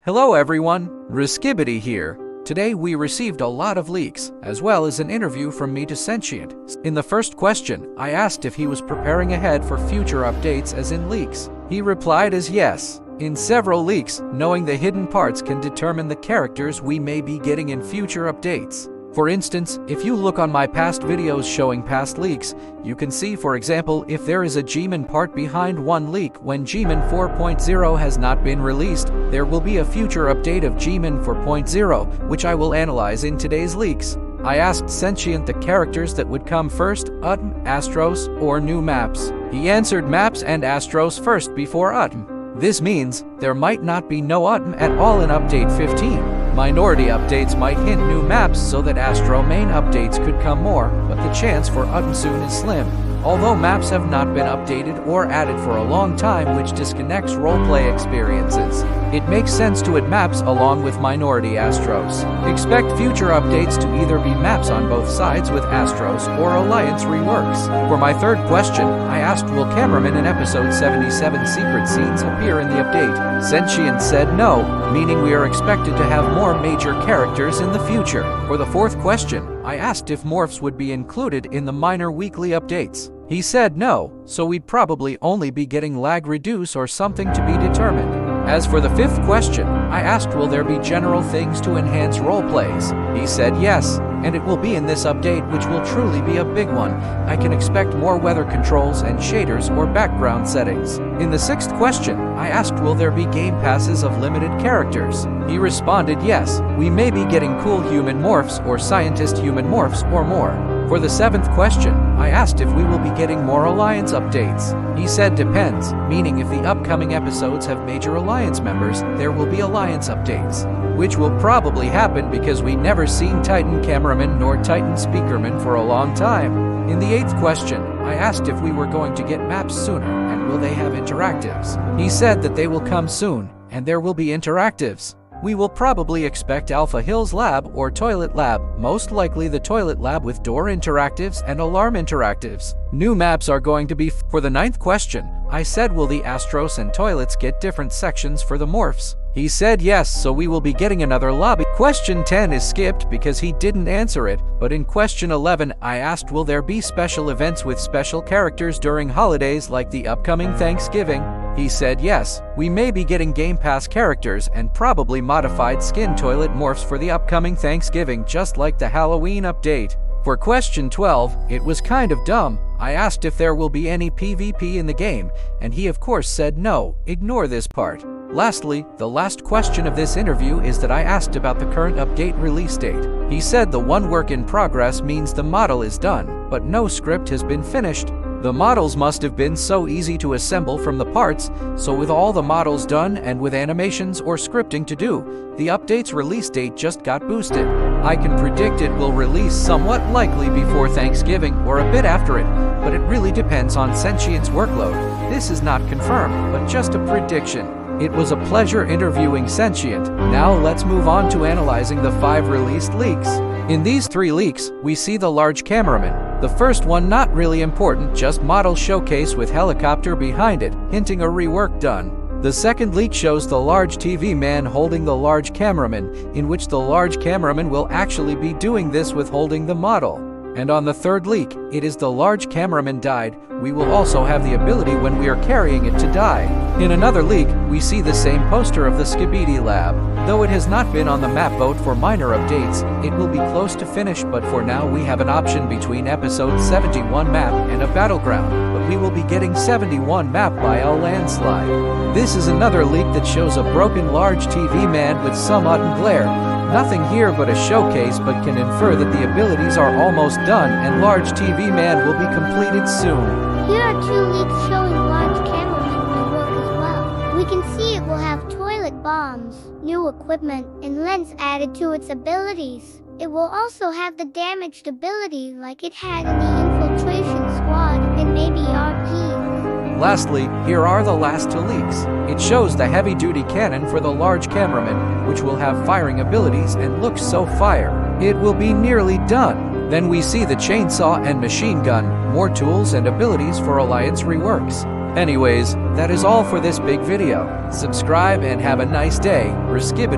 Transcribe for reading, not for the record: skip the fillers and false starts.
Hello everyone, skibidi here. Today we received a lot of leaks, as well as an interview from me to Sentient. In the first question, I asked if he was preparing ahead for future updates as in leaks. He replied as yes. In several leaks, knowing the hidden parts can determine the characters we may be getting in future updates. For instance, if you look on my past videos showing past leaks, you can see, for example, if there is a G-Man part behind one leak when G-Man 4.0 has not been released, there will be a future update of G-Man 4.0, which I will analyze in today's leaks. I asked Sentient the characters that would come first, UTM, Astros, or new maps. He answered maps and Astros first before UTM. This means there might not be no UTM at all in Update 15. Minority updates might hint new maps so that Astro main updates could come more, but the chance for UTM soon is slim. Although maps have not been updated or added for a long time, which disconnects roleplay experiences, it makes sense to add maps along with minority Astros. Expect future updates to either be maps on both sides with Astros or Alliance reworks. For my third question, I asked will cameramen in episode 77 secret scenes appear in the update? Sentient said no, meaning we are expected to have more major characters in the future. For the fourth question, I asked if Morphs would be included in the minor weekly updates. He said no, so we'd probably only be getting lag reduce or something to be determined. As for the fifth question, I asked will there be general things to enhance roleplays? He said yes, and it will be in this update, which will truly be a big one. I can expect more weather controls and shaders or background settings. In the sixth question, I asked will there be game passes of limited characters? He responded yes, we may be getting cool human morphs or scientist human morphs or more. For the seventh question, I asked if we will be getting more Alliance updates. He said depends, meaning if the upcoming episodes have major Alliance members, there will be Alliance updates. Which will probably happen because we never seen Titan cameraman nor Titan speakerman for a long time. In the eighth question, I asked if we were going to get maps sooner and will they have interactives. He said that they will come soon, and there will be interactives. We will probably expect Alpha Hills Lab or Toilet Lab, most likely the Toilet Lab with door interactives and alarm interactives. New maps are going to be for the ninth question. I said will the Astros and toilets get different sections for the morphs? He said yes, so we will be getting another lobby. Question 10 is skipped because he didn't answer it, but in question 11 I asked will there be special events with special characters during holidays like the upcoming Thanksgiving? He said yes, we may be getting Game Pass characters and probably modified skin toilet morphs for the upcoming Thanksgiving, just like the Halloween update. For question 12, it was kind of dumb. I asked if there will be any PvP in the game, and he of course said no, ignore this part. Lastly, the last question of this interview is that I asked about the current update release date. He said the one work in progress means the model is done, but no script has been finished. The models must have been so easy to assemble from the parts, so with all the models done and with animations or scripting to do, the update's release date just got boosted. I can predict it will release somewhat likely before Thanksgiving or a bit after it, but it really depends on Sentient's workload. This is not confirmed, but just a prediction. It was a pleasure interviewing Sentient. Now let's move on to analyzing the 5 released leaks. In these 3 leaks, we see the large cameraman. The first one not really important, just model showcase with helicopter behind it, hinting a rework done. The second leak shows the large TV man holding the large cameraman, in which the large cameraman will actually be doing this with holding the model. And on the third leak, it is the large cameraman died. We will also have the ability when we are carrying it to die. In another leak, we see the same poster of the Skibidi lab. Though it has not been on the map boat for minor updates, it will be close to finish, but for now we have an option between episode 71 map and a battleground, but we will be getting 71 map by a landslide. This is another leak that shows a broken large TV man with some UTM glare. Nothing here but a showcase, but can infer that the abilities are almost done and large TV man will be completed soon. Here are 2 leaks showing large cameraman at work as well. We can see it will have toilet bombs, new equipment, and lens added to its abilities. It will also have the damaged ability like it had in the infiltration squad and maybe RP. Lastly, here are the last 2 leaks. It shows the heavy-duty cannon for the large cameraman, which will have firing abilities and looks so fire. It will be nearly done. Then we see the chainsaw and machine gun, more tools and abilities for Alliance reworks. Anyways, that is all for this big video. Subscribe and have a nice day. Skibidi.